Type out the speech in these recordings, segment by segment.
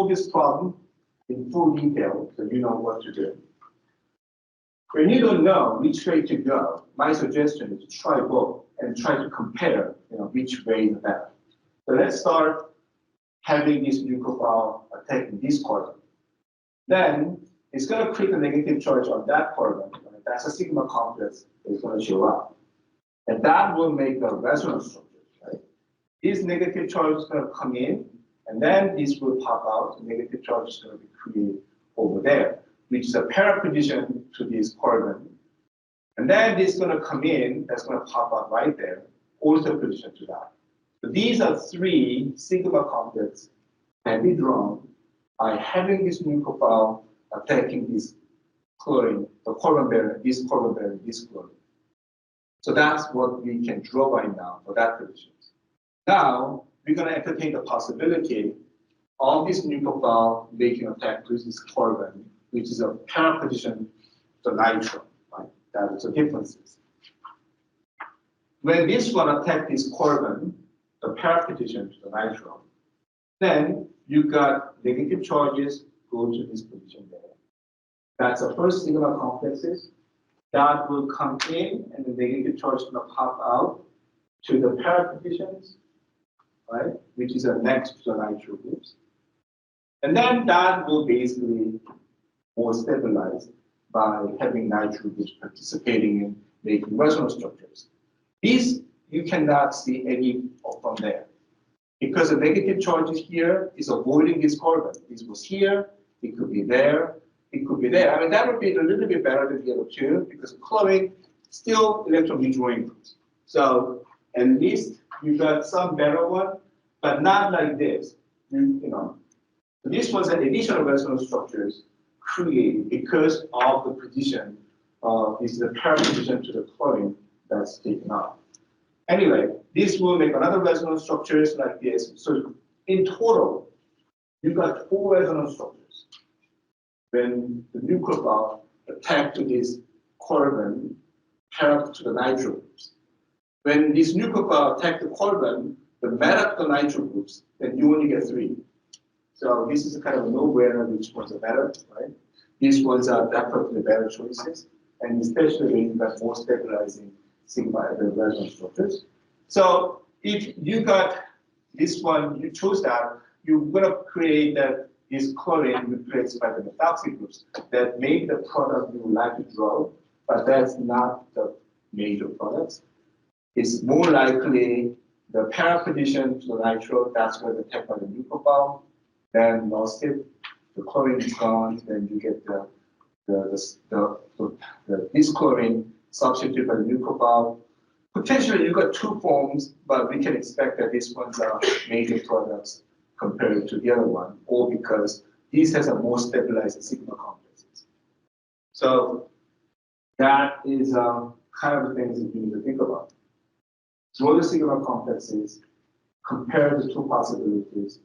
solve this problem in full detail so you know what to do. When you don't know which way to go, my suggestion is to try both and try to compare which way is better. So let's start having this nucleophile attacking this carbon. Then it's going to create a negative charge on that carbon. That's a sigma complex that's going to show up. And that will make the resonance structure. Right? This negative charge is going to come in, and then this will pop out. The negative charge is going to be created over there, which is a para position to this carbon. And then this is going to come in, that's going to pop out right there, also position to that. So these are three sigma complexes can be drawn by having this nucleophile attacking this chlorine, the carbon bearing, this chlorine. So that's what we can draw right now for that position. Now, we're going to entertain the possibility of this nucleophile making attack to this carbon, which is a para position to nitro, right? That is the differences. When this one attacks this carbon, the para position to the nitro, then you got negative charges go to this position there. That's the first sigma complexes. That will come in, and the negative charge is going to pop out to the para positions, right? Which is next to the nitro groups. And then that will basically more stabilized by having nitro groups participating in making resonance structures. These you cannot see any from there. Because the negative charge here is avoiding this carbon. This was here, it could be there, it could be there. I mean, that would be a little bit better than the other two because chlorine still electron withdrawing. So at least you got some better one, but not like this. This was an additional resonance structures created because of the position of this is the para position to the chlorine that's taken out. Anyway, this will make another resonance structures like this. So in total, you got 4 resonance structures. When the nucleophile attack to this carbon para to the nitro groups. When this nucleophile attack the carbon, the meta to the nitro groups, then you only get 3. So this is a kind of no-brainer which ones are better, right? These ones are definitely better choices, and especially when you got more stabilizing sigma the resonance structures. So if you got this one, you chose that, you're going to create that this chlorine replaced by the methoxy groups that make the product you would like to draw, but that's not the major products. It's more likely the para position to the nitro, that's where the attack by the nucleophile, then lost it, the chlorine is gone, then you get this chlorine substituted by the nucleophile. Potentially you got 2 forms, but we can expect that these ones are major products compared to the other one, or because this has a more stabilized sigma complexes. So that is kind of the things that you need to think about. Draw the sigma complexes, compare the 2 possibilities,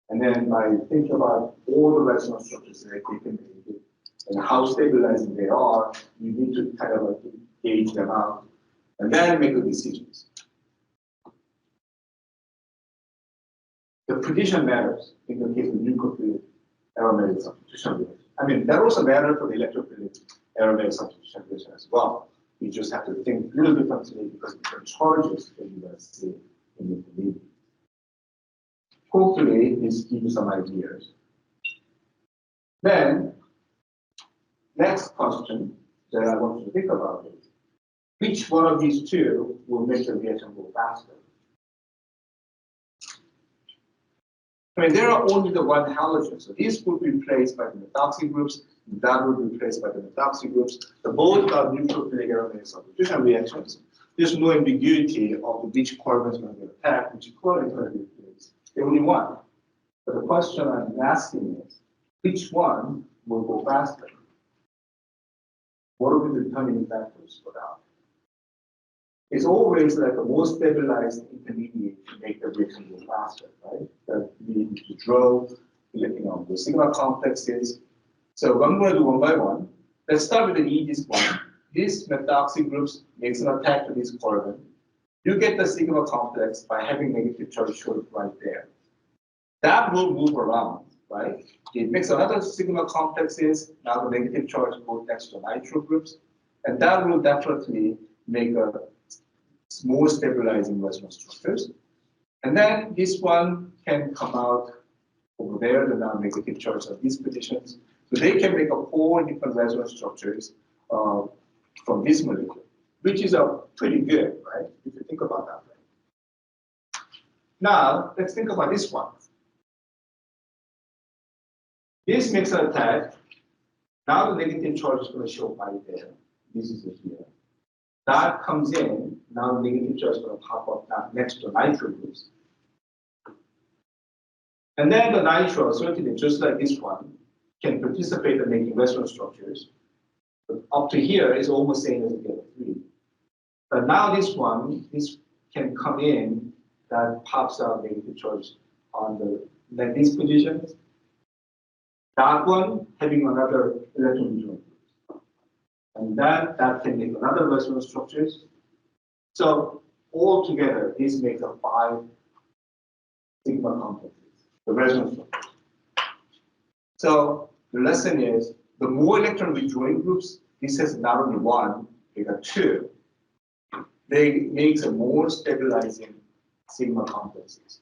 and then by thinking about all the resonance structures that they can make and how stabilizing they are, you need to kind of like gauge them out and then make the decisions. The position matters in the case of nucleophilic aromatic substitution reaction. I mean, that also matters for the electrophilic aromatic substitution reaction as well. You just have to think a little differently because of different charges that you guys see in the intermediate. Hopefully, this gives you some ideas. Then, next question that I want you to think about is, which one of these 2 will make the reaction go faster? I mean, there are only the one halogen, so this will be replaced by the methoxy groups, and that will be replaced by the methoxy groups. The both are nucleophilic aromatic substitution reactions. There's no ambiguity of which carbon is going to get attacked, which chlorine is going to be replaced. They only one. But the question I'm asking is, which one will go faster? What are the determining factors for that? It's always like the most stabilized intermediate to make the reaction go faster, right? That we need to draw, the sigma complexes. So I'm going to do one by one. Let's start with the easiest one. This methoxy groups makes an attack to this carbon. You get the sigma complex by having negative charge shown right there. That will move around right? It makes another sigma complexes. Now the negative charge goes next to nitro groups, and that will definitely make a more stabilizing resonance structures. And then this one can come out over there, the non-negative charge of these positions. So they can make a 4 different resonance structures from this molecule, which is pretty good, right? If you think about that. Now, let's think about this one. This makes an attack. Now the negative charge is going to show right there. This is it here. That comes in. Now the negative charge is going to pop up next to nitro groups. And then the nitro, certainly just like this one, can participate in making resonance structures. But up to here is almost same as the other 3. But now this one, this can come in, that pops out negative charge on like these positions. That one having another electron joint. And that can make another resonance structures. So altogether, this makes a 5 sigma complexes, the resonance structures. So the lesson is, the more electron withdrawing groups, this has not only 1, they got 2. They makes a more stabilizing sigma complexes.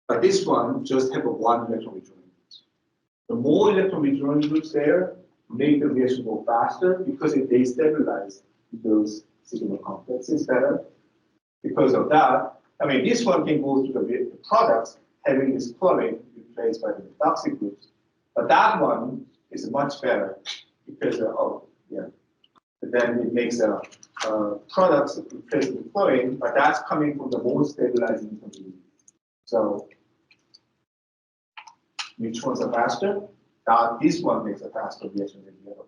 But this one just have a 1 electron withdrawing groups. The more electron withdrawing groups there make the reaction go faster because they stabilize those sigma complexes better. Because of that, I mean, this one can go to the products having this chlorine replaced by the toxic groups. But that one is much better because then it makes products replace the chlorine, but that's coming from the more stabilizing intermediate. So which ones are faster? Now this one makes a faster reaction than the other one.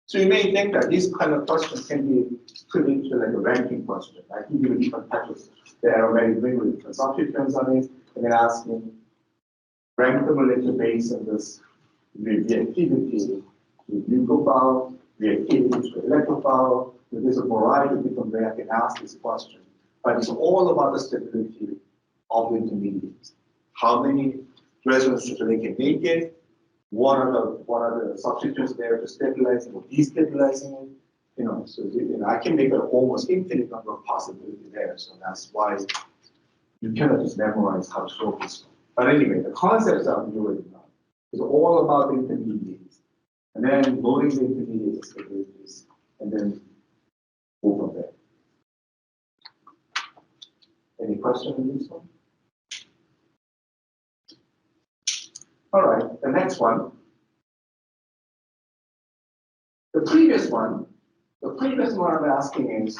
So you may think that this kind of question can be put into like a ranking question. I can give you different types. The aromatic ring with different substitutions on it, and then asking rank the molecular based on this reactivity to nucleophile, reactivity to electrophile. There's a variety of different ways I can ask this question. But it's all about the stability of the intermediates. How many resonance structures they can make it, what are the substituents there to stabilize it or destabilizing it? So I can make an almost infinite number of possibilities there. So that's why you cannot just memorize how to solve this one. But anyway, the concepts are you already know. It's all about the intermediates. And then loading the intermediates, stabilities, and then go from there. Any question on this one? All right, the next one. The previous one I'm asking is,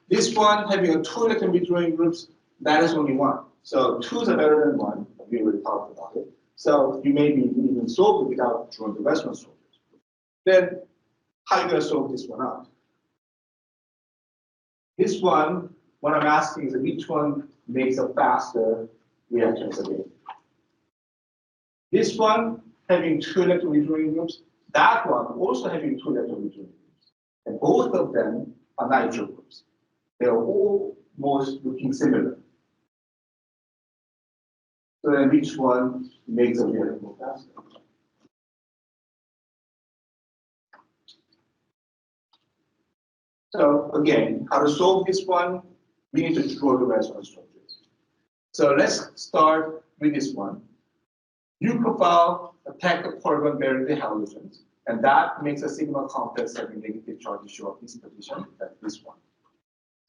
this one having a 2 electron withdrawing groups, that is only 1. So 2s are better than 1, we already talked about it. So you may be even solve it without drawing the resonance structures. Then how are you going to solve this one out? This one, what I'm asking is which one makes a faster reaction again. This one having 2 electron withdrawing groups, that one also having 2 electron withdrawing groups. And both of them are nitro groups. They're almost looking similar. So then which one makes a reaction go faster? So again, how to solve this one? We need to draw the resonance structures. So let's start with this one. Nucleophile attack the carbon bearing the halogens, and that makes a sigma complex having negative charge issue of this position, that's this one.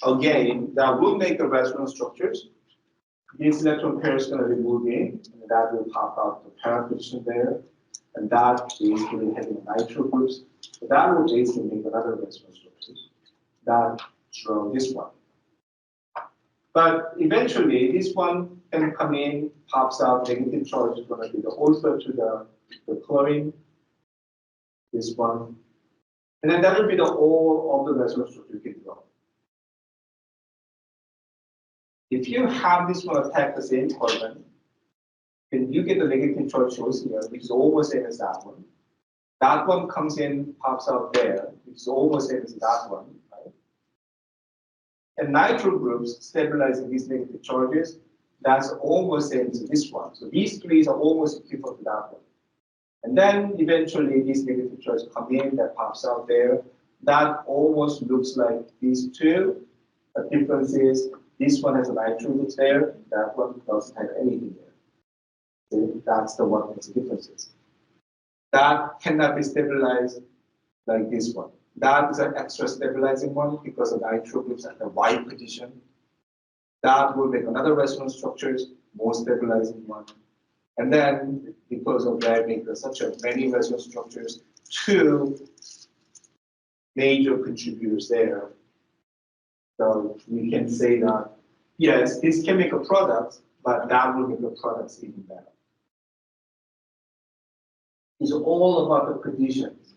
Again, that will make the resonance structures. This electron pair is going to be moved in, and that will pop out the parent position there, and that basically having nitro groups. So that will basically make another resonance structure. That draw this one. But eventually, this one can come in, pops out, negative charge is going to be the also to the chlorine, this one. And then that will be the all of the resonance structure you can draw. If you have this one attack the same carbon, then you get the negative charge choice here, which is almost same as that one. That one comes in, pops out there, which is almost same as that one, right? And nitro groups stabilizing these negative charges, that's almost same to this one. So these three are almost equal to that one. And then eventually these negative charges come in, that pops out there. That almost looks like these two. The difference is this one has a nitro group there, that one doesn't have anything there. So that's the one that's the differences. That cannot be stabilized like this one. That is an extra stabilizing one because the nitro groups at the Y position. That will make another resonance structures more stabilizing one. And then because of that, make such a many resonance structures, two major contributors there. So we can say that yes, this can make a product, but that will make the products even better. It's all about the conditions.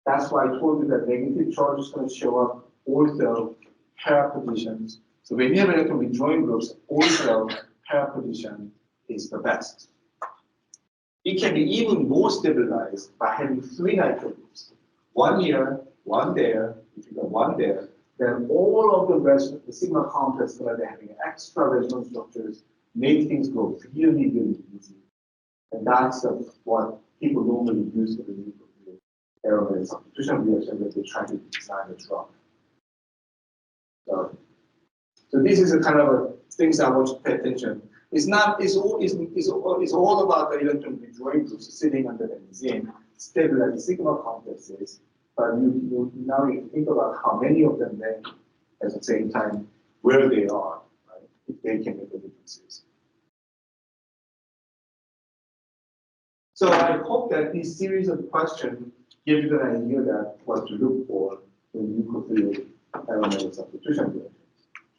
That's why I told you that negative charge is going to show up ortho pair positions. So when you have electron withdrawing groups, ortho pair position is the best. It can be even more stabilized by having three nitro groups. One here, one there. If you got one there, then all of the sigma complex that are having extra resonance structures make things go really, really easy. And that's what people normally use for the nucleophilic aromatic substitution reaction that they try to design a drug. So this is a kind of a things I want you to pay attention. It's not. It's all about the electron withdrawing groups sitting under the enzyme, stabilizing sigma complexes. But now you think about how many of them then, at the same time, where they are, right? If they can make the differences. So I hope that this series of questions give you an idea that what to look for in nucleophilic aromatic substitution reaction.